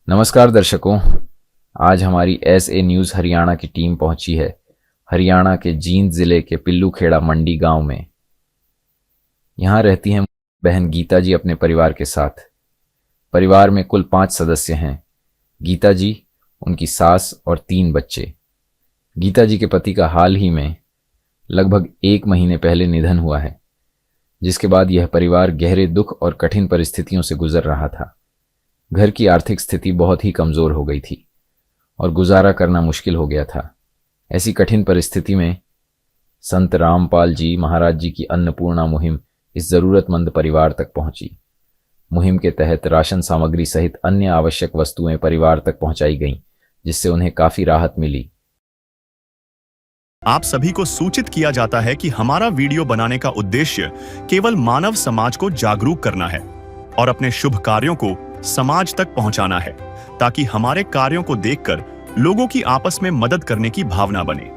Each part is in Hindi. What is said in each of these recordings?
नमस्कार दर्शकों। आज हमारी एस न्यूज़ हरियाणा की टीम पहुंची है हरियाणा के जींद जिले के पिल्लूखेड़ा मंडी गांव में। यहां रहती हैं बहन गीता जी अपने परिवार के साथ। परिवार में कुल 5 सदस्य हैं। गीता जी, उनकी सास और 3 बच्चे। गीता जी के पति का हाल ही में लगभग 1 महीने पहले निधन हुआ है, जिसके बाद यह परिवार गहरे दुख और कठिन परिस्थितियों से गुजर रहा था। घर की आर्थिक स्थिति बहुत ही कमजोर हो गई थी और गुजारा करना मुश्किल हो गया था। ऐसी कठिन परिस्थिति में संत रामपाल जी महाराज जी की अन्नपूर्णा मुहिम इस जरूरतमंद परिवार तक पहुंची। मुहिम के तहत राशन सामग्री सहित अन्य आवश्यक वस्तुएं परिवार तक पहुंचाई गईं, जिससे उन्हें काफी राहत मिली। आप सभी को सूचित किया जाता है कि हमारा वीडियो बनाने का उद्देश्य केवल मानव समाज को जागरूक करना है और अपने शुभ कार्यों को समाज तक पहुंचाना है, ताकि हमारे कार्यों को देखकर लोगों की आपस में मदद करने की भावना बने।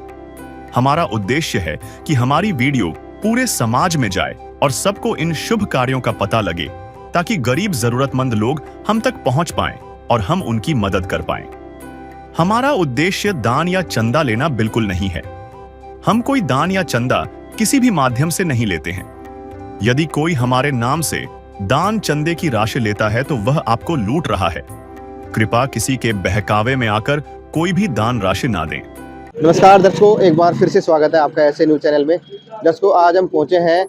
हमारा उद्देश्य है कि हमारी वीडियो पूरे समाज में जाए और सबको इन शुभ कार्यों का पता लगे, ताकि गरीब जरूरतमंद लोग हम तक पहुंच पाएं और हम उनकी मदद कर पाएं। हमारा उद्देश्य दान या चंदा लेना बिल्कुल नहीं है। हम कोई दान या चंदा किसी भी माध्यम से नहीं लेते हैं। यदि कोई हमारे नाम से दान चंदे की राशि लेता है तो वह आपको लूट रहा है। कृपया किसी के बहकावे में आकर कोई भी दान राशि ना दें। नमस्कार दर्शकों, एक बार फिर से स्वागत है आपका ऐसे न्यूज़ चैनल में। दर्शकों, आज हम पहुंचे हैं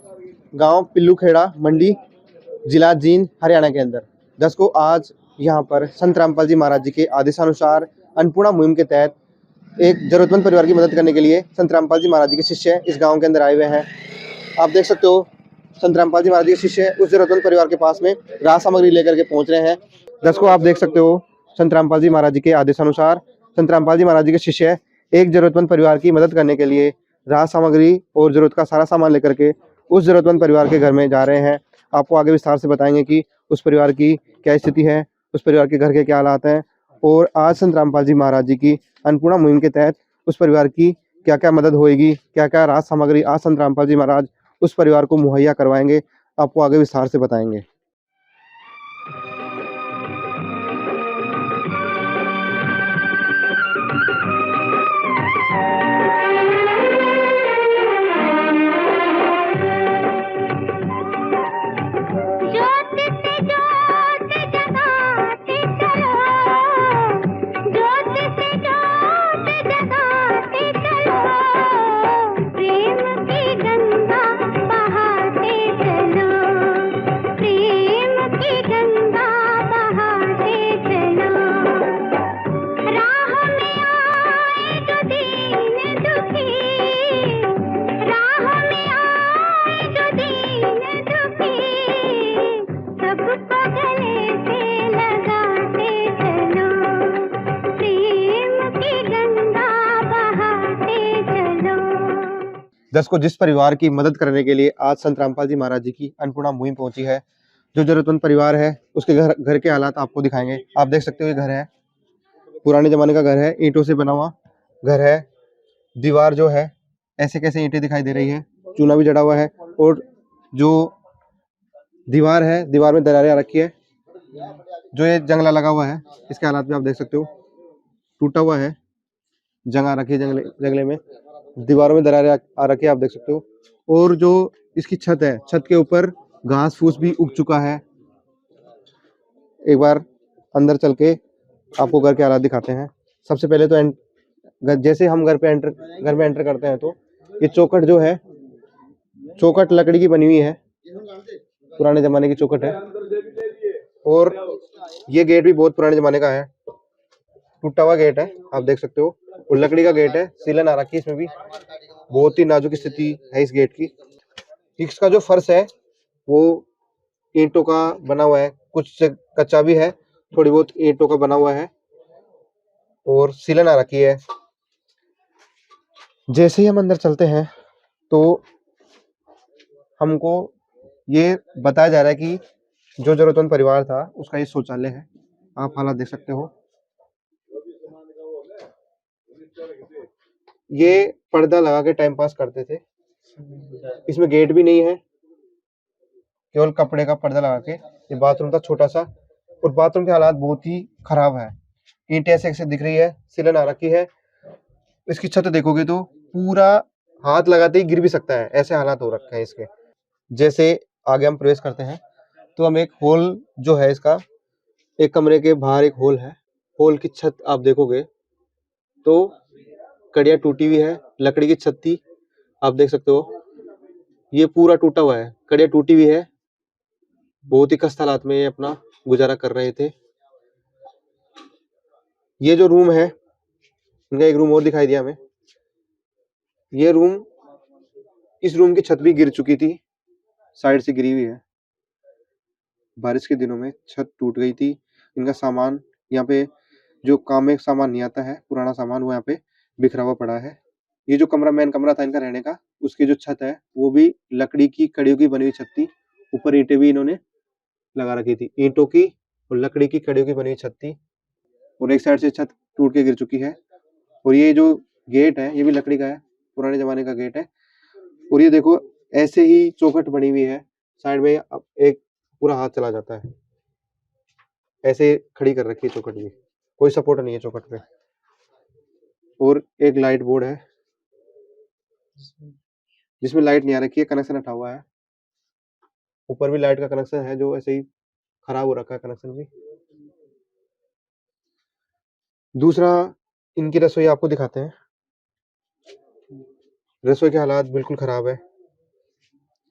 गांव पिल्लूखेड़ा मंडी, जिला जींद, हरियाणा के अंदर। दर्शकों, आज यहां पर संत रामपाल जी महाराज जी के आदेशानुसार अन्नपूर्णा मुहिम के तहत एक जरूरतमंद परिवार की मदद करने के लिए संत रामपाल जी महाराज जी के शिष्य इस गाँव के अंदर आए हुए हैं। आप देख सकते हो, संत रामपाल जी महाराज जी के शिष्य उस जरूरतमंद परिवार के पास में राह सामग्री लेकर के पहुंच रहे हैं। दर्शकों, आप देख सकते हो, संत रामपाल जी महाराज जी के आदेशानुसार संत रामपाल जी महाराज जी के शिष्य एक जरूरतमंद परिवार की मदद करने के लिए राह सामग्री और जरूरत का सारा सामान लेकर के उस जरूरतमंद परिवार के घर में जा रहे हैं। आपको आगे विस्तार से बताएंगे कि उस परिवार की क्या स्थिति है, उस परिवार के घर के क्या हालात हैं, और आज संत रामपाल जी महाराज जी की अन्नपूर्णा मुहिम के तहत उस परिवार की क्या क्या मदद होगी, क्या क्या राह सामग्री आज संत रामपाल जी महाराज उस परिवार को मुहैया करवाएंगे। आपको आगे विस्तार से बताएंगे। दर्शकों, जिस परिवार की मदद करने के लिए आज संत रामपाल जी महाराज जी की अन्नपूर्णा मुहिम पहुंची है, जो जरूरतमंद परिवार है उसके घर के हालात आपको दिखाएंगे। आप देख सकते हो, ये घर है, पुराने जमाने का घर है, ईंटों से बना हुआ घर है। दीवार जो है ऐसे कैसे ईंटें दिखाई दे रही है, चूना भी जड़ा हुआ है, और जो दीवार है, दीवार में दरारें आ रखी है। जो ये जंगला लगा हुआ है, इसके हालात भी आप देख सकते हो, टूटा हुआ है, जंग आ रखी है जंगले में, दीवारों में दरारें आ रखी है, आप देख सकते हो। और जो इसकी छत है, छत के ऊपर घास फूस भी उग चुका है। एक बार अंदर चल के आपको घर के हालात दिखाते हैं। सबसे पहले तो जैसे हम घर में एंटर करते हैं तो ये चौखट जो है, चौखट लकड़ी की बनी हुई है, पुराने जमाने की चौखट है। और ये गेट भी बहुत पुराने जमाने का है, टूटा हुआ गेट है, आप देख सकते हो, और लकड़ी का गेट है, सीलन आ रखी है, इसमें भी बहुत ही नाजुक स्थिति है इस गेट की। इसका जो फर्श है वो ईंटों का बना हुआ है, कुछ से कच्चा भी है, थोड़ी बहुत ईंटों का बना हुआ है, और सीलन आ रखी है। जैसे ही हम अंदर चलते हैं तो हमको ये बताया जा रहा है कि जो जरूरतमंद परिवार था उसका ये शौचालय है। आप हालात देख सकते हो। ये पर्दा लगा के टाइम पास करते थे, इसमें गेट भी नहीं है, केवल कपड़े का पर्दा लगा के। ये बाथरूम था छोटा सा, और बाथरूम की हालात बहुत ही खराब है। ईंट ऐसे ऐसे दिख रही है, सिलन आ रखी है। इसकी छत देखोगे तो पूरा हाथ लगाते ही गिर भी सकता है, ऐसे हालात हो रखे हैं इसके। जैसे आगे हम प्रवेश करते हैं तो हम एक हॉल जो है इसका, एक कमरे के बाहर एक हॉल है। हॉल की छत आप देखोगे तो कड़ियाँ टूटी हुई है, लकड़ी की छत थी, आप देख सकते हो ये पूरा टूटा हुआ है, कड़ियाँ टूटी हुई है। बहुत ही कष्ट हालात में ये अपना गुजारा कर रहे थे। ये जो रूम है, इनका एक रूम और दिखाई दिया हमें। ये रूम, इस रूम की छत भी गिर चुकी थी, साइड से गिरी हुई है। बारिश के दिनों में छत टूट गई थी। इनका सामान यहाँ पे, जो काम में सामान नहीं आता है, पुराना सामान, वो यहाँ पे बिखरा हुआ पड़ा है। ये जो कमरा, मेन कमरा था इनका रहने का, उसकी जो छत है वो भी लकड़ी की कड़ियों की बनी हुई छत थी। ऊपर ईंटें भी इन्होंने लगा रखी थी, ईंटों की और लकड़ी की कड़ियों की बनी हुई छत थी। और एक साइड से छत टूट के गिर चुकी है। और ये जो गेट है ये भी लकड़ी का है, पुराने जमाने का गेट है। और ये देखो ऐसे ही चौखट बनी हुई है, साइड में अब एक पूरा हाथ चला जाता है, ऐसे खड़ी कर रखी है चौखट भी, कोई सपोर्ट नहीं है चौखट पे। और एक लाइट बोर्ड है जिसमें लाइट नहीं आ रखी है, कनेक्शन हटा हुआ है। ऊपर भी लाइट का कनेक्शन है जो ऐसे ही खराब हो रखा है कनेक्शन भी। दूसरा, इनकी रसोई आपको दिखाते हैं। रसोई के हालात बिल्कुल खराब है,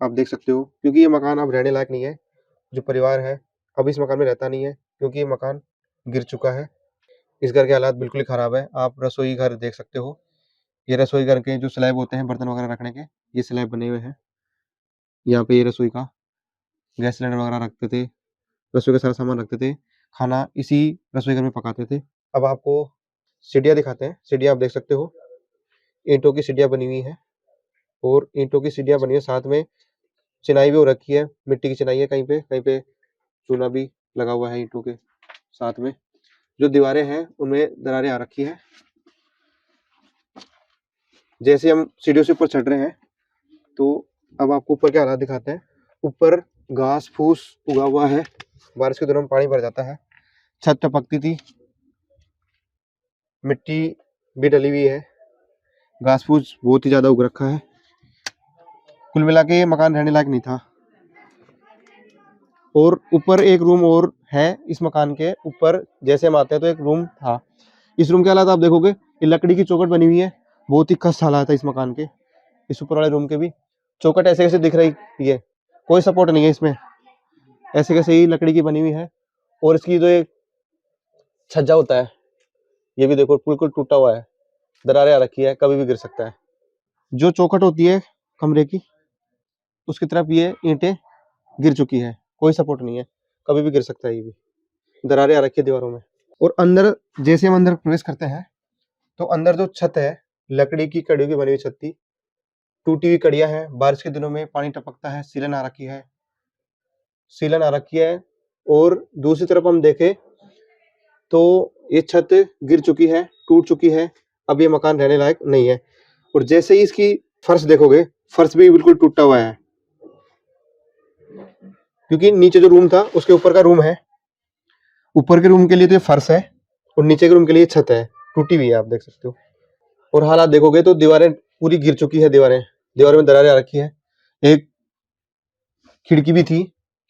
आप देख सकते हो, क्योंकि ये मकान अब रहने लायक नहीं है। जो परिवार है अब इस मकान में रहता नहीं है, क्योंकि ये मकान गिर चुका है। इस घर के हालात बिल्कुल ही खराब है। आप रसोई घर देख सकते हो, ये रसोई घर के जो स्लैब होते हैं बर्तन वगैरह रखने के, ये स्लैब बने हुए हैं। यहाँ पे ये रसोई का गैस सिलेंडर वगैरह रखते थे, रसोई का सारा सामान रखते थे, खाना इसी रसोई घर में पकाते थे। अब आपको सीढ़ियाँ दिखाते हैं। सीढ़ियाँ आप देख सकते हो, ईंटों की सीढ़ियाँ बनी हुई है। और ईंटों की सीढ़ियाँ बनी है, साथ में चिनाई भी हो रखी है, मिट्टी की चिनाई है, कहीं पे चूना भी लगा हुआ है ईंटों के साथ में। जो दीवारें हैं उनमें दरारें आ रखी है। जैसे हम सीढ़ियों से ऊपर चढ़ रहे हैं तो अब आपको ऊपर के हालात दिखाते हैं। ऊपर घास फूस उगा हुआ है, बारिश के दिनों में पानी भर जाता है, छत टपकती थी, मिट्टी भी डली हुई है, घास फूस बहुत ही ज्यादा उग रखा है। कुल मिला के ये मकान रहने लायक नहीं था। और ऊपर एक रूम और है, इस मकान के ऊपर जैसे हम आते हैं तो एक रूम था। इस रूम के हालात आप देखोगे, ये लकड़ी की चौखट बनी हुई है, बहुत ही खस्त हालात है इस मकान के। इस ऊपर वाले रूम के भी चौखट ऐसे कैसे दिख रही है, कोई सपोर्ट नहीं है इसमें, ऐसे कैसे ही लकड़ी की बनी हुई है। और इसकी जो एक छज्जा होता है ये भी देखो बिल्कुल टूटा हुआ है, दरारें आ रखी है, कभी भी गिर सकता है। जो चौखट होती है कमरे की, उसकी तरफ ये ईंटें गिर चुकी है, कोई सपोर्ट नहीं है, कभी भी गिर सकता है, ये भी दरारें आ रखी है दीवारों में। और अंदर, जैसे हम अंदर प्रवेश करते हैं तो अंदर जो छत है लकड़ी की कड़ियों की बनी हुई छत थी, टूटी हुई कड़ियां हैं, बारिश के दिनों में पानी टपकता है, सीलन आ रखी है, सीलन आ रखी है। और दूसरी तरफ हम देखें तो ये छत गिर चुकी है, टूट चुकी है, अब ये मकान रहने लायक नहीं है। और जैसे ही इसकी फर्श देखोगे, फर्श भी बिल्कुल टूटा हुआ है, क्योंकि नीचे जो रूम था उसके ऊपर का रूम है, ऊपर के रूम के लिए तो ये फर्श है और नीचे के रूम के लिए छत है, टूटी हुई है, आप देख सकते हो। और हालात देखोगे तो दीवारें पूरी गिर चुकी है, दीवार में दरारें आ रखी है। एक खिड़की भी थी,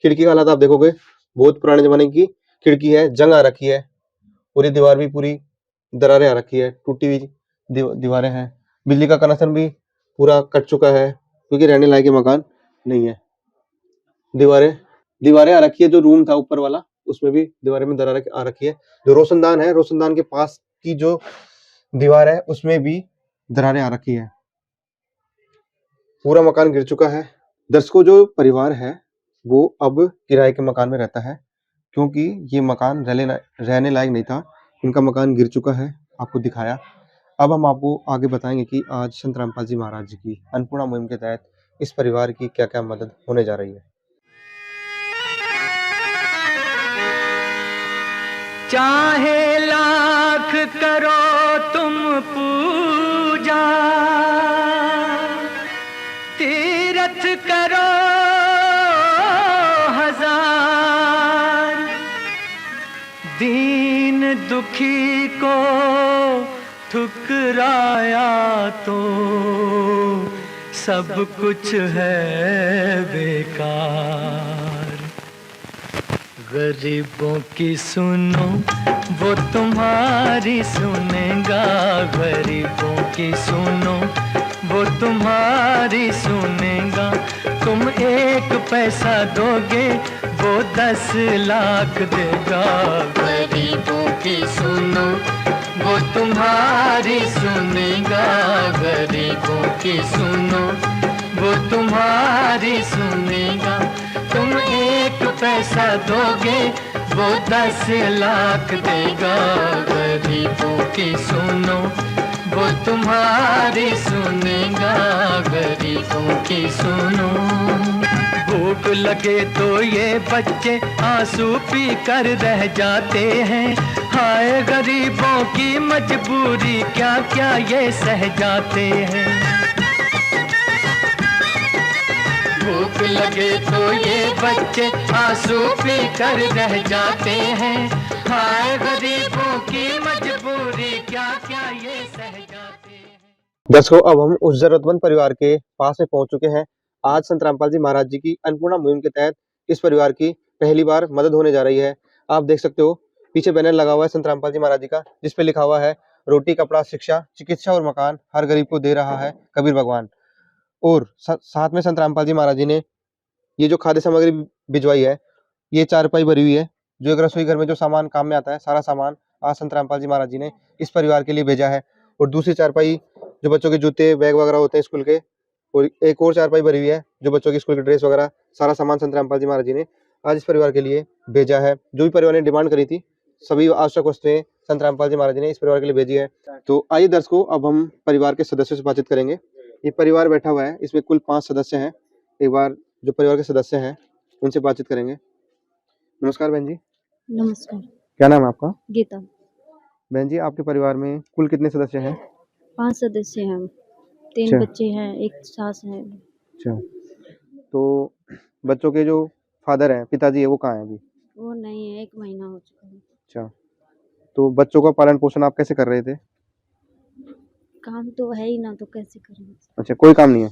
खिड़की का हालात आप देखोगे, बहुत पुराने जमाने की खिड़की है, जंग आ रखी है। और ये दीवार भी पूरी दरारें आ रखी है, टूटी हुई दीवारें हैं। बिजली का कनेक्शन भी पूरा कट चुका है, क्योंकि रहने लायक ये मकान नहीं है। दीवारें दीवारें आ रखी है, जो रूम था ऊपर वाला उसमें भी दीवारें में दरारें आ रखी है। जो रोशनदान है, रोशनदान के पास की जो दीवार है उसमें भी दरारें आ रखी है। पूरा मकान गिर चुका है। दर्शकों, जो परिवार है वो अब किराए के मकान में रहता है, क्योंकि ये मकान रहने लायक नहीं था, इनका मकान गिर चुका है, आपको दिखाया। अब हम आपको आगे बताएंगे कि आज संत रामपाल जी महाराज जी की अन्नपूर्णा मुहिम के तहत इस परिवार की क्या क्या मदद होने जा रही है। चाहे लाख करो तुम पूजा, तीरथ करो हजार, दुखी को ठुकराया तो सब कुछ है बेकार। गरीबों की सुनो वो तुम्हारी सुनेगा, गरीबों की सुनो वो तुम्हारी सुनेगा। तुम 1 पैसा दोगे वो 10 लाख देगा। गरीबों की सुनो वो तुम्हारी सुनेगा, गरीबों की सुनो वो तुम्हारी सुनेगा। तुम 1 पैसा दोगे वो 10 लाख देगा। गरीबों की सुनो वो तुम्हारी सुनेगा, गरीबों की सुनो। भूख लगे तो ये बच्चे आंसू पी कर रह जाते हैं। हाय गरीबों की मजबूरी क्या क्या ये सह जाते हैं। भूख लगे तो ये बच्चे आंसू पी कर रह जाते हैं। हाय गरीबों की मजबूरी क्या क्या ये सह जाते हैं। दर्शकों, अब हम उस जरूरतमंद परिवार के पास में पहुंच चुके हैं। आज संत रामपाल जी महाराज जी की अन्नपूर्णा मुहिम के तहत इस परिवार की पहली बार मदद होने जा रही है। आप देख सकते हो पीछे बैनर लगा हुआ है संत रामपाल जी महाराज जी का, जिस पे लिखा हुआ है रोटी कपड़ा शिक्षा चिकित्सा और मकान हर गरीब को दे रहा है कबीर भगवान। और साथ में संत रामपाल जी महाराज जी ने ये जो खाद्य सामग्री भिजवाई है, ये चारपाई भरी हुई है, जो एक रसोई घर में जो सामान काम में आता है, सारा सामान आज संत रामपाल जी महाराज जी ने इस परिवार के लिए भेजा है। और दूसरी चारपाई जो बच्चों के जूते बैग वगैरह होते हैं स्कूल के, और एक और चारपाई भरी हुई है जो बच्चों की स्कूल की ड्रेस वगैरह, सारा सामान संत रामपाल जी महाराज जी ने आज इस परिवार के लिए भेजा है। जो भी परिवार ने डिमांड करी थी, सभी आवश्यक वस्तुएं संत रामपाल जी महाराज जी ने इस परिवार के लिए भेजी है। तो आइए दर्शकों, अब हम परिवार के सदस्यों से बातचीत करेंगे। ये परिवार बैठा हुआ है, इसमें कुल 5 सदस्य हैं। एक बार जो परिवार के सदस्य हैं उनसे बातचीत करेंगे। नमस्कार बहन जी। नमस्कार। क्या नाम है आपका? गीता। बहन जी, आपके परिवार में कुल कितने सदस्य हैं? 5 सदस्य हैं हम। 3 अच्छा। बच्चे हैं, 1 सास है। अच्छा, तो बच्चों के जो फादर हैं, पिताजी है, वो कहाँ हैं अभी? वो नहीं है, 1 महीना हो चुका है। अच्छा, तो बच्चों का पालन पोषण आप कैसे कर रहे थे? काम तो है ही ना, तो कैसे करेंगे? अच्छा, कोई काम नहीं है।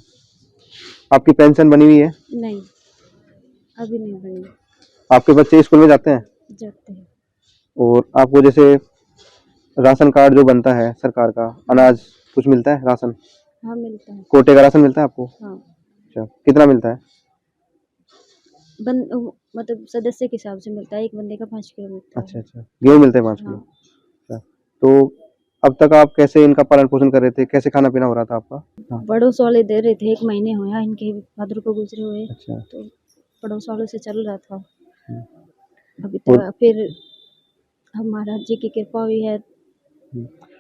आपकी पेंशन बनी हुई है? नहीं, अभी नहीं बनी। आपके बच्चे स्कूल में जाते हैं? जाते हैं। और आपको जैसे राशन कार्ड जो बनता है सरकार का, अनाज कुछ मिलता है राशन? हाँ, मिलता है। कोटे का राशन मिलता है आपको? हाँ। अच्छा, कितना मिलता है? मतलब सदस्य के हिसाब से मिलता है। 1 बंदे का 5 किलो मिलता है। अच्छा अच्छा, गेहूँ मिलते हैं 5 किलो। हाँ। अच्छा, तो अब तक आप कैसे इनका पालन पोषण कर रहे थे? कैसे खाना पीना हो रहा था आपका? हाँ। पड़ोस वाले दे रहे थे, 1 महीने हुआ इनके फादर को गुजरे हुए। अच्छा। तो पड़ोस वालों से चल रहा था अभी और- तक। फिर हम महाराज जी की कृपा हुई है।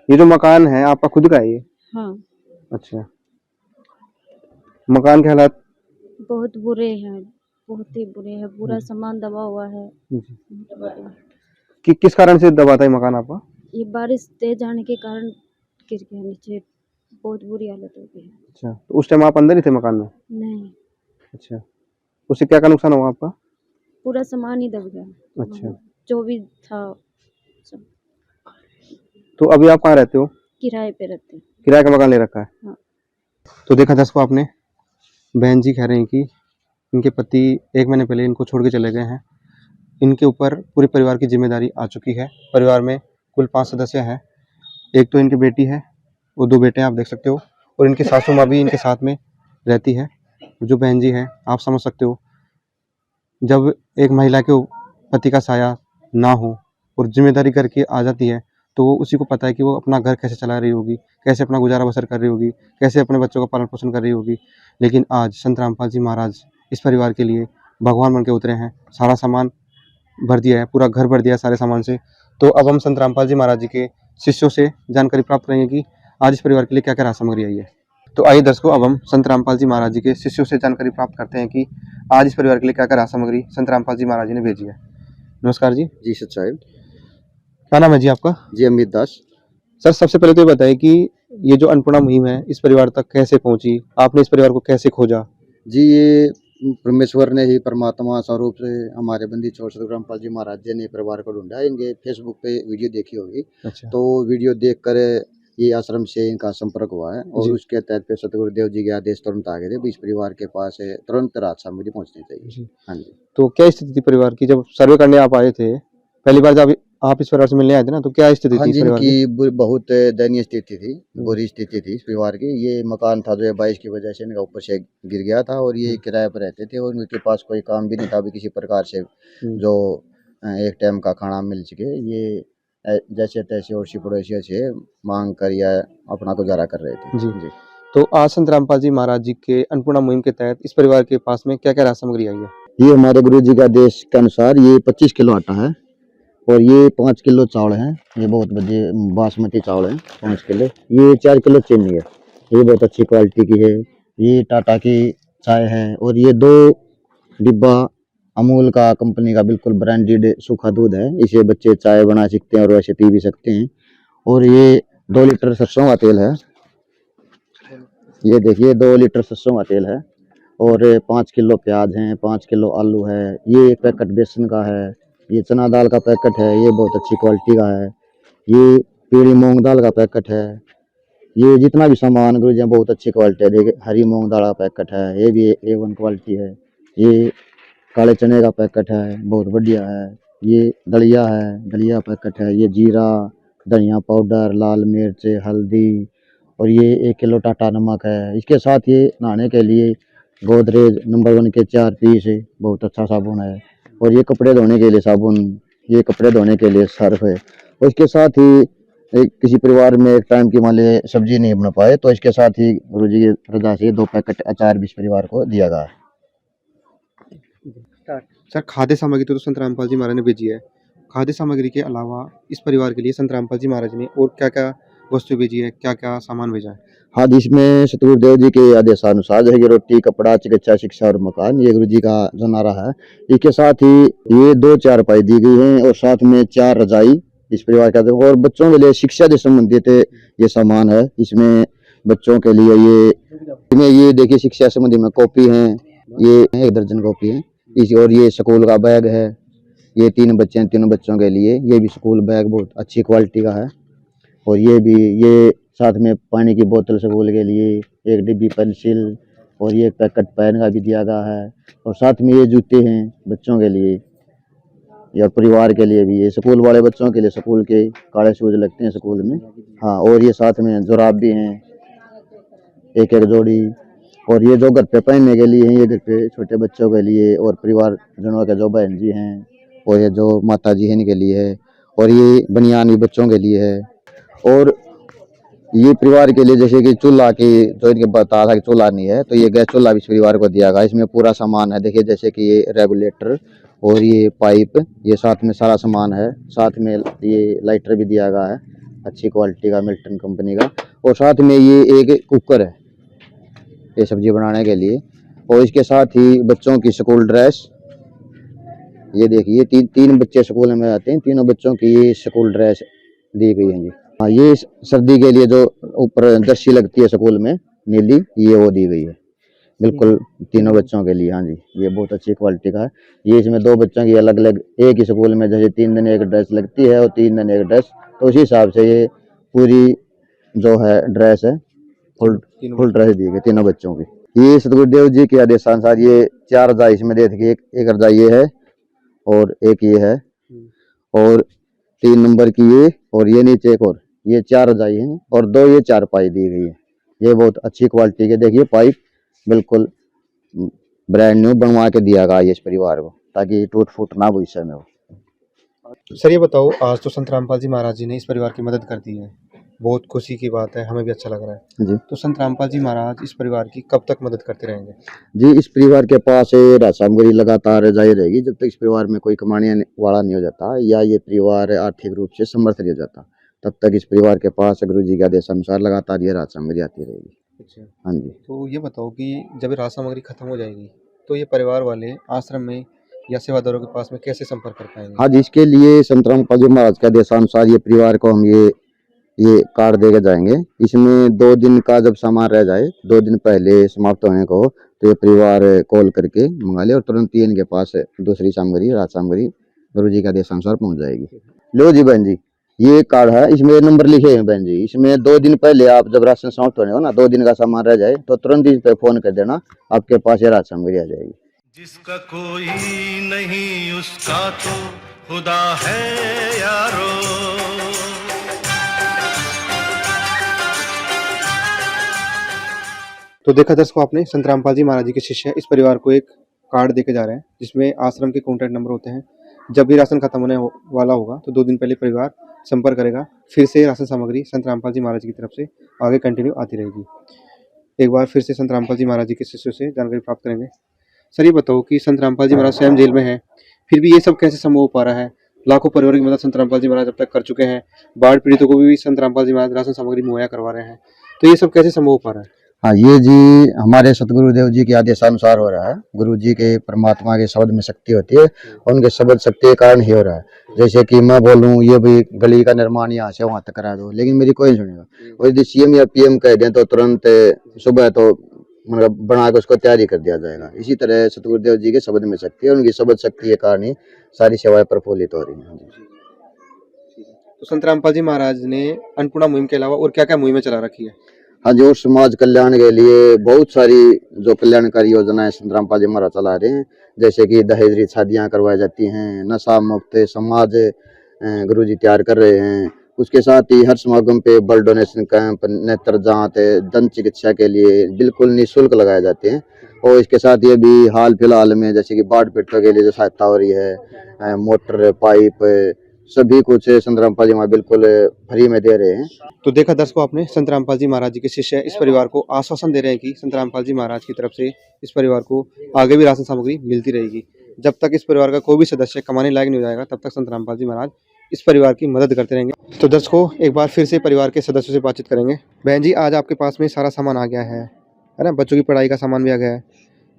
ये जो मकान है आपका खुद का है ये? हाँ, अच्छा, मकान के हालात? बहुत बुरे हैं, बहुत ही बुरे हैं। पूरा सामान दबा हुआ है। कि किस कारण से दबा था ये मकान आपका? ये बारिश तेज आने के कारण गिर गया नीचे। बहुत बुरी हालत हो गई है। अच्छा, तो उस टाइम आप अंदर ही थे मकान में? नहीं, अच्छा, उससे क्या क्या नुकसान हुआ आपका? पूरा सामान ही दब गया। अच्छा, जो भी था सब। तो अभी आप कहाँ रहते हो? किराए पे रहते हैं। किराए का मकान ले रखा है? हाँ। तो देखा दर्शकों आपने, बहन जी कह रहे हैं कि इनके पति 1 महीने पहले इनको छोड़ के चले गए हैं। इनके ऊपर पूरे परिवार की जिम्मेदारी आ चुकी है। परिवार में कुल 5 सदस्य हैं। एक तो इनकी बेटी है और 2 बेटे हैं, आप देख सकते हो। और इनकी सासू माँ भी इनके साथ में रहती है। जो बहन जी हैं, आप समझ सकते हो, जब एक महिला के पति का साया ना हो और जिम्मेदारी करके आ जाती है, तो वो उसी को पता है कि वो अपना घर कैसे चला रही होगी, कैसे अपना गुजारा बसर कर रही होगी, कैसे अपने बच्चों का पालन पोषण कर रही होगी। लेकिन आज संत रामपाल जी महाराज इस परिवार के लिए भगवान बन के उतरे हैं। सारा सामान भर दिया है, पूरा घर भर दिया है सारे सामान से। तो अब हम संत रामपाल जी महाराज जी के शिष्यों से जानकारी प्राप्त करेंगे कि आज इस परिवार के लिए क्या क्या राहत सामग्री आई है। तो आइए दर्शकों, अब हम संत रामपाल जी महाराज जी के शिष्यों से जानकारी प्राप्त करते हैं कि आज इस परिवार के लिए क्या क्या राहत सामग्री संत रामपाल जी महाराज जी ने भेजी है। नमस्कार जी। जी सच साहिब। क्या नाम है जी आपका? जी अमित दास। सर, सबसे पहले तो ये बताइए कि ये जो अन्नपूर्णा मुहिम है इस परिवार तक कैसे पहुंची, आपने इस परिवार को कैसे खोजा? जी ये परमेश्वर ने ही परमात्मा स्वरूप से हमारे बंदी छोर सतगुरु जी महाराज जी ने परिवार को ढूंढा। इनके फेसबुक पे वीडियो देखी होगी, अच्छा। तो वीडियो देखकर ये आश्रम से इनका संपर्क हुआ है और उसके तहत पे सतगुरुदेव जी के आदेश तुरंत आ गए थे। इस परिवार के पास तुरंत राहत सामग्री पहुंचनी चाहिए। हाँ जी। तो क्या स्थिति थी परिवार की जब सर्वे करने आप आए थे पहली बार, जब आप इस परिवार से मिलने आए थे ना, तो क्या स्थिति हाँ थी जी, इस परिवार की? इनकी बहुत दयनीय स्थिति थी, बुरी स्थिति थी इस परिवार की। ये मकान था जो 22 की वजह से इनका ऊपर से गिर गया था और ये किराए पर रहते थे और उनके पास कोई काम भी नहीं था भी किसी प्रकार से जो एक टाइम का खाना मिल सके। ये जैसे तैसे और पड़ोसियों से मांग कर या अपना गुजारा कर रहे थे। जी। तो आज संत रामपाल जी महाराज जी के अन्नपूर्णा मुहिम के तहत इस परिवार के पास में क्या क्या राशन सामग्री आई है? ये हमारे गुरु जी का आदेश के अनुसार ये 25 किलो आटा है और ये 5 किलो चावल है। ये बहुत बढ़िया बासमती चावल है 5 किलो। ये 4 किलो चीनी है, ये बहुत अच्छी क्वालिटी की है। ये टाटा की चाय है और ये 2 डिब्बा अमूल का कंपनी का बिल्कुल ब्रांडेड सूखा दूध है। इसे बच्चे चाय बना सकते हैं और वैसे पी भी सकते हैं। और ये 2 लीटर सरसों का तेल है। ये देखिए 2 लीटर सरसों का तेल है और 5 किलो प्याज हैं, 5 किलो आलू है। ये एक पैकेट बेसन का है। ये चना दाल का पैकेट है, ये बहुत अच्छी क्वालिटी का है। ये पीली मूंग दाल का पैकेट है। ये जितना भी सामान गुरु जी बहुत अच्छी क्वालिटी है। देखिए हरी मूंग दाल का पैकेट है, ये भी A1 क्वालिटी है। ये काले चने का पैकेट है, बहुत बढ़िया है। ये दलिया है, दलिया पैकेट है। ये जीरा, धनिया पाउडर, लाल मिर्च, हल्दी और ये 1 किलो टाटा नमक है। इसके साथ ये नहाने के लिए गोदरेज नंबर 1 के 4 पीस है, बहुत अच्छा साबुन है। और ये कपड़े धोने के लिए साबुन, ये कपड़े धोने के लिए सर्फ है। और इसके साथ ही किसी परिवार में एक टाइम की मान लीजिए सब्जी नहीं बना पाए तो इसके साथ ही गुरुजी की रजा से 2 पैकेट अचार भी इस परिवार को दिया गया है। सर खाद्य सामग्री तो संत रामपाल जी महाराज ने भेजी है, खाद्य सामग्री के अलावा इस परिवार के लिए संत रामपाल जी महाराज ने और क्या क्या वस्तु भेजी है, क्या क्या सामान भेजा है? हाँ, जिसमें सतगुरुदेव जी के आदेशानुसार जैसे कि रोटी, कपड़ा, चिकित्सा, शिक्षा और मकान, ये गुरु जी का जनारा है। इसके साथ ही ये 2 चारपाई दी गई हैं और साथ में 4 रजाई इस परिवार का। और बच्चों के लिए शिक्षा से संबंधित ये सामान है। इसमें बच्चों के लिए ये देखिए शिक्षा संबंधी में कॉपी है, ये 1 दर्जन कॉपी है। और ये स्कूल का बैग है, ये 3 बच्चे हैं, तीनों बच्चों के लिए ये भी स्कूल बैग बहुत अच्छी क्वालिटी का है। और ये साथ में पानी की बोतल स्कूल के लिए, 1 डिब्बी पेंसिल और ये 1 पैकेट पेन का भी दिया गया है। और साथ में ये जूते हैं बच्चों के लिए या परिवार के लिए भी। ये स्कूल वाले बच्चों के लिए स्कूल के काले शूज लगते हैं स्कूल में। हाँ, और ये साथ में जुराब भी हैं 1-1 जोड़ी। और ये जो घर पे पहनने के लिए हैं, ये घर पे छोटे बच्चों के लिए और परिवार जनों के जो बहन जी हैं और ये जो माता जी हैं इनके लिए है। और ये बनियान भी बच्चों के लिए है। और ये परिवार के लिए जैसे कि चूल्हा की जो इनके बता था कि चूल्हा नहीं है, तो ये गैस चूल्हा भी इस परिवार को दिया गया। इसमें पूरा सामान है, देखिए जैसे कि ये रेगुलेटर और ये पाइप, ये साथ में सारा सामान है। साथ में ये लाइटर भी दिया गया है अच्छी क्वालिटी का मिल्टन कंपनी का। और साथ में ये एक कुकर है ये सब्जी बनाने के लिए। और इसके साथ ही बच्चों की स्कूल ड्रेस, ये देखिए 3 बच्चे स्कूल में आते हैं, तीनों बच्चों की ये स्कूल ड्रेस दी गई है जी। हाँ, ये सर्दी के लिए जो ऊपर दर्शी लगती है स्कूल में नीली, ये वो दी गई है बिल्कुल तीनों बच्चों के लिए। हाँ जी, ये बहुत अच्छी क्वालिटी का है। ये इसमें 2 बच्चों की अलग अलग एक ही स्कूल में जैसे 3 दिन 1 ड्रेस लगती है और 3 दिन 1 ड्रेस, तो उसी हिसाब से ये पूरी जो है ड्रेस है फुल ड्रेस दी गई तीनों बच्चों की। ये सतगुरुदेव जी के आदेशानुसार ये 4 रजाई इसमें दे दी। एक रजाई ये है और एक ये है और 3 नंबर की ये और ये नीचे एक और, ये 4 रजाई हैं और 2 ये चारपाई दी गई है। ये बहुत अच्छी क्वालिटी के देखिए पाइप बिल्कुल ब्रांड न्यू बनवा के दिया गया है इस परिवार को, ताकि टूट फूट ना भविष्य में हो। सर ये बताओ, आज तो संत रामपाल जी महाराज जी ने इस परिवार की मदद कर दी है, बहुत खुशी की बात है, हमें भी अच्छा लग रहा है जी। तो संत रामपाल जी महाराज इस परिवार की कब तक मदद करते रहेंगे? जी, इस परिवार के पास राशन सामग्री लगातार जारी रहेगी जब तक इस परिवार में कोई कमाने वाला नहीं हो जाता या ये परिवार आर्थिक रूप से समर्थ नहीं हो जाता, तब तक इस परिवार के पास गुरु जी के आदेशानुसार लगातार ये राशन सामग्री आती रहेगी। अच्छा, हाँ जी। तो ये बताओ कि जब राशन सामग्री खत्म हो जाएगी तो ये परिवार वाले आश्रम में या सेवादारों के पास में कैसे संपर्क कर पाएंगे? हाँ जी, इसके लिए संत रामपाल जी महाराज के आदेशानुसार ये परिवार को हम ये कार्ड देके जाएंगे। इसमें 2 दिन का जब सामान रह जाए, 2 दिन पहले समाप्त होने को, तो ये परिवार कॉल करके मंगा ले और तुरंत ही इनके पास दूसरी सामग्री, राहत सामग्री गुरु जी के आदेशानुसार पहुंच जाएगी। लो जी बहन जी, ये कार्ड है, इसमें नंबर लिखे हैं बहन जी। इसमें 2 दिन पहले आप जब राशन समाप्त होने हो ना, 2 दिन का सामान रह जाए तो तुरंत इस पे फोन कर देना, आपके पास ये राहत सामग्री आ जाएगी। जिसका कोई नहीं उसका तो खुदा है यारो। तो देखा दर्शकों आपने, संत रामपाल जी महाराज जी के शिष्य इस परिवार को एक कार्ड देके जा रहे हैं जिसमें आश्रम के कॉन्टैक्ट नंबर होते हैं। जब भी राशन खत्म होने वाला होगा तो 2 दिन पहले परिवार संपर्क करेगा, फिर से राशन सामग्री संत रामपाल जी महाराज की तरफ से आगे कंटिन्यू आती रहेगी। एक बार फिर से संत रामपाल जी महाराज जी के शिष्यों से जानकारी प्राप्त करेंगे। सर ये बताओ कि संत रामपाल जी महाराज स्वयं जेल में हैं, फिर भी ये सब कैसे संभव हो पा रहा है? लाखों परिवार की मदद संत रामपाल जी महाराज अब तक कर चुके हैं, बाढ़ पीड़ितों को भी संत रामपाल जी महाराज राशन सामग्री मुहैया करवा रहे हैं, तो ये सब कैसे संभव हो पा रहा है? हाँ, ये जी हमारे सतगुरुदेव जी के आदेशानुसार हो रहा है। गुरु जी के परमात्मा के शब्द में शक्ति होती है, उनके शब्द शक्ति के कारण ही हो रहा है। जैसे कि मैं बोलूँ ये भी गली का निर्माण यहाँ से वहाँ तक करा दो, लेकिन मेरी कोई नहीं सुनेगा। और यदि सीएम या पीएम कह दें तो तुरंत सुबह तो मतलब बना के उसको तैयारी कर दिया जाएगा। इसी तरह सतगुरुदेव जी के शब्द में शक्ति है, उनकी शब्द शक्ति के कारण ही सारी सेवाएं प्रफुल्लित हो रही हैं। तो संत रामपाल जी महाराज ने अन्नपूर्णा मुहिम के अलावा और क्या क्या मुहिमें चला रखी है? हाँ, जो समाज कल्याण के लिए बहुत सारी जो कल्याणकारी योजनाएं संत रामपाल जी महाराज चला रहे हैं, जैसे कि दहेज रहित शादियां करवाई जाती हैं, नशा मुक्त समाज गुरु जी तैयार कर रहे हैं। उसके साथ ही हर समागम पे ब्लड डोनेशन कैंप, नेत्र जांच, दंत चिकित्सा के लिए बिल्कुल निःशुल्क लगाए जाते हैं। और इसके साथ ये भी हाल फिलहाल में जैसे कि बाढ़ पीड़ितों के लिए जो सहायता हो रही है, मोटर पाइप सभी कुछ संत रामपाल जी महाराज बिल्कुल फ्री में दे रहे हैं। तो देखा दर्शकों आपने, संत रामपाल जी महाराज जी के शिष्य इस परिवार को आश्वासन दे रहे हैं कि संत रामपाल जी महाराज की तरफ से इस परिवार को आगे भी राशन सामग्री मिलती रहेगी। जब तक इस परिवार का कोई भी सदस्य कमाने लायक नहीं हो जाएगा तब तक संत रामपाल जी महाराज इस परिवार की मदद करते रहेंगे। तो दर्शकों एक बार फिर से परिवार के सदस्यों से बातचीत करेंगे। बहन जी, आज आपके पास में सारा सामान आ गया है ना? बच्चों की पढ़ाई का सामान भी आ गया है,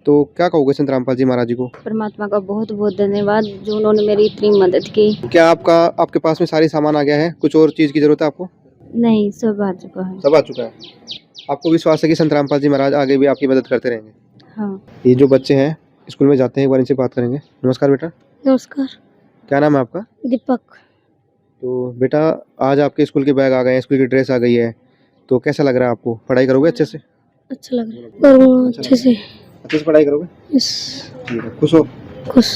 तो क्या कहोगे संत रामपाल जी महाराज जी को? परमात्मा का बहुत बहुत धन्यवाद जो उन्होंने मेरी इतनी मदद की। क्या आपके पास में सारी सामान आ गया है? कुछ और चीज़ की जरूरत है आपको? नहीं, सब आ चुका है। सब आ चुका है। आपको विश्वास है कि संत रामपाल जी महाराज आगे भी आपकी मदद करते रहेंगे? हाँ। ये जो बच्चे हैं स्कूल में जाते हैं, एक बार इनसे बात करेंगे। नमस्कार बेटा। नमस्कार। क्या नाम है आपका? दीपक। तो बेटा आज आपके स्कूल के बैग आ गए हैं, स्कूल की ड्रेस आ गई है, तो कैसा लग रहा है आपको? पढ़ाई करोगे अच्छे से? अच्छा लग रहा है। अच्छे से पढ़ाई करोगे? ठीक है, खुश हो? खुश।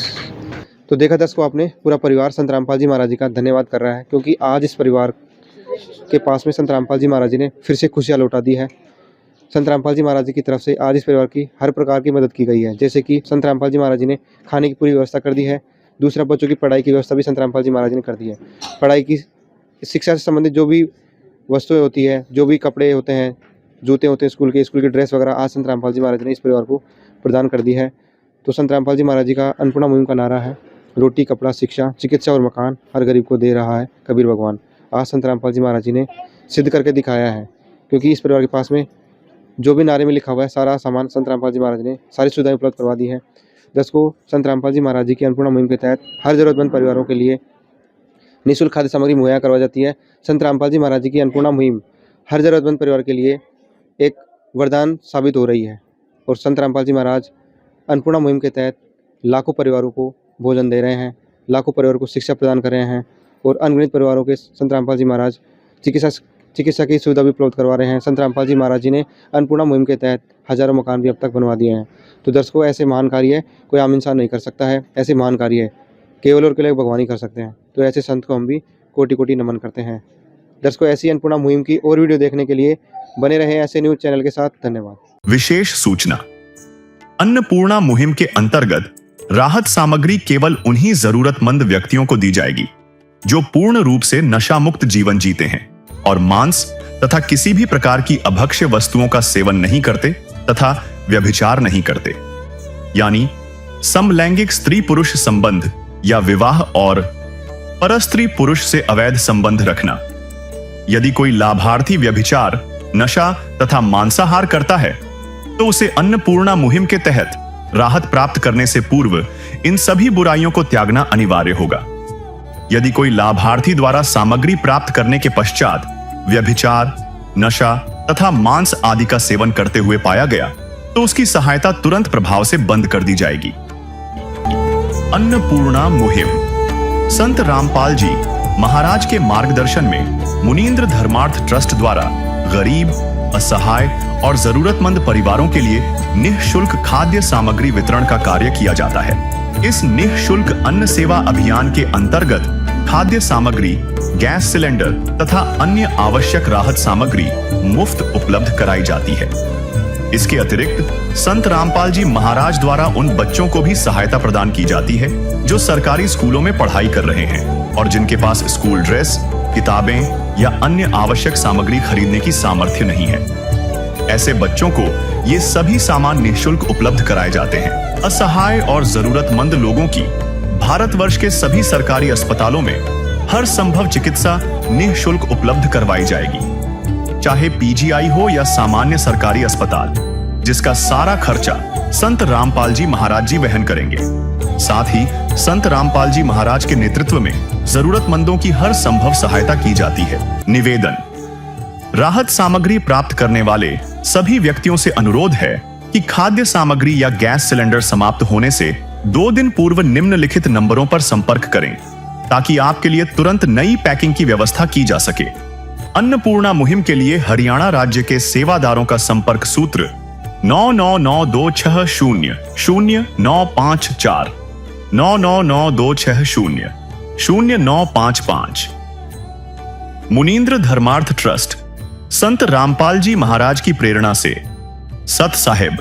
तो देखा दर्शकों आपने, पूरा परिवार संत रामपाल जी महाराज जी का धन्यवाद कर रहा है, क्योंकि आज इस परिवार के पास में संत रामपाल जी महाराज जी ने फिर से खुशियाँ लौटा दी है। संत रामपाल जी महाराज जी की तरफ से आज इस परिवार की हर प्रकार की मदद की गई है। जैसे कि संत रामपाल जी महाराज जी ने खाने की पूरी व्यवस्था कर दी है, दूसरा बच्चों की पढ़ाई की व्यवस्था भी संत रामपाल जी महाराज जी ने कर दी है। पढ़ाई की शिक्षा से संबंधित जो भी वस्तुएं होती है, जो भी कपड़े होते हैं, जूते होते हैं, स्कूल की ड्रेस वगैरह, आज संत रामपाल जी महाराज ने इस परिवार को प्रदान कर दी है। तो संत रामपाल जी महाराज जी का अन्नपूर्णा मुहिम का नारा है, रोटी कपड़ा शिक्षा चिकित्सा और मकान हर गरीब को दे रहा है कबीर भगवान। आज संत रामपाल जी महाराज जी ने सिद्ध करके दिखाया है, क्योंकि इस परिवार के पास में जो भी नारे में लिखा हुआ है सारा सामान संत रामपाल जी महाराज ने सारी सुविधाएं उपलब्ध करवा दी है। दर्शकों, संत रामपाल जी महाराज जी की अन्नपूर्णा मुहिम के तहत हर जरूरतमंद परिवारों के लिए निःशुल्क खाद्य सामग्री मुहैया करवाई जाती है। संत रामपाल जी महाराज जी की अन्नपूर्णा मुहिम हर जरूरतमंद परिवार के लिए एक वरदान साबित हो रही है। और संत रामपाल जी महाराज अन्नपूर्णा मुहिम के तहत लाखों परिवारों को भोजन दे रहे हैं, लाखों परिवारों को शिक्षा प्रदान कर रहे हैं, और अनगिनत परिवारों के संत रामपाल जी महाराज चिकित्सा की सुविधा भी उपलब्ध करवा रहे हैं। संत रामपाल जी महाराज जी ने अन्नपूर्णा मुहिम के तहत हजारों मकान भी अब तक बनवा दिए हैं। तो दर्शकों, ऐसे महान कार्य कोई आम इंसान नहीं कर सकता है, ऐसे महान कार्य केवल और केवल भगवान ही कर सकते हैं। तो ऐसे संत को हम भी कोटि कोटि नमन करते हैं। दर्शकों, ऐसी अन्नपूर्णा मुहिम की और वीडियो देखने के लिए बने रहें ऐसे न्यूज चैनल के साथ। धन्यवाद। विशेष सूचना, अन्नपूर्णा मुहिम के अंतर्गत राहत सामग्री केवल उन्हीं जरूरतमंद व्यक्तियों को दी जाएगी जो पूर्ण रूप से नशा मुक्त जीवन जीते हैं और मांस तथा किसी भी प्रकार की अभक्ष्य वस्तुओं का सेवन नहीं करते तथा व्यभिचार नहीं करते, यानी समलैंगिक स्त्री पुरुष संबंध या विवाह और परस्त्री पुरुष से अवैध संबंध रखना। यदि कोई लाभार्थी व्यभिचार, नशा तथा मांसाहार करता है तो उसे अन्नपूर्णा मुहिम के तहत राहत प्राप्त करने से पूर्व इन सभी बुराइयों को त्यागना अनिवार्य होगा। यदि कोई लाभार्थी द्वारा सामग्री प्राप्त करने के पश्चात व्यभिचार, नशा तथा मांस आदि का सेवन करते हुए पाया गया तो उसकी सहायता तुरंत प्रभाव से बंद कर दी जाएगी। अन्नपूर्णा मुहिम। संत रामपाल जी महाराज के मार्गदर्शन में मुनींद्र धर्मार्थ ट्रस्ट द्वारा गरीब, असहाय और जरूरतमंद परिवारों के लिए निःशुल्क खाद्य सामग्री वितरण का कार्य किया जाता है। इस निःशुल्क अन्न सेवा अभियान के अंतर्गत खाद्य सामग्री, गैस सिलेंडर तथा अन्य आवश्यक राहत सामग्री मुफ्त उपलब्ध कराई जाती है। इसके अतिरिक्त संत रामपाल जी महाराज द्वारा उन बच्चों को भी सहायता प्रदान की जाती है जो सरकारी स्कूलों में पढ़ाई कर रहे हैं और जिनके पास स्कूल ड्रेस, किताबें या अन्य आवश्यक सामग्री खरीदने की सामर्थ्य नहीं है। ऐसे बच्चों को ये सभी सामान निःशुल्क उपलब्ध कराए जाते हैं। असहाय और जरूरतमंद लोगों की भारतवर्ष के सभी सरकारी अस्पतालों में हर संभव चिकित्सा निःशुल्क उपलब्ध करवाई जाएगी, चाहे पीजीआई हो या सामान्य सरकारी अस्पताल, जिसका सारा खर्चा संत रामपाल जी महाराज जी वहन करेंगे। साथ ही संत रामपाल जी महाराज के नेतृत्व में जरूरतमंदों की हर संभव सहायता की जाती है। निवेदन। राहत सामग्री प्राप्त करने वाले सभी व्यक्तियों से अनुरोध है कि खाद्य सामग्री या गैस सिलेंडर समाप्त होने से 2 दिन पूर्व निम्नलिखित नंबरों पर संपर्क करें ताकि आपके लिए तुरंत नई पैकिंग की व्यवस्था की जा सके। अन्नपूर्णा मुहिम के लिए हरियाणा राज्य के सेवादारों का संपर्क सूत्र 9992600954 9992600955। मुनींद्र धर्मार्थ ट्रस्ट संत रामपाल जी महाराज की प्रेरणा से सत साहिब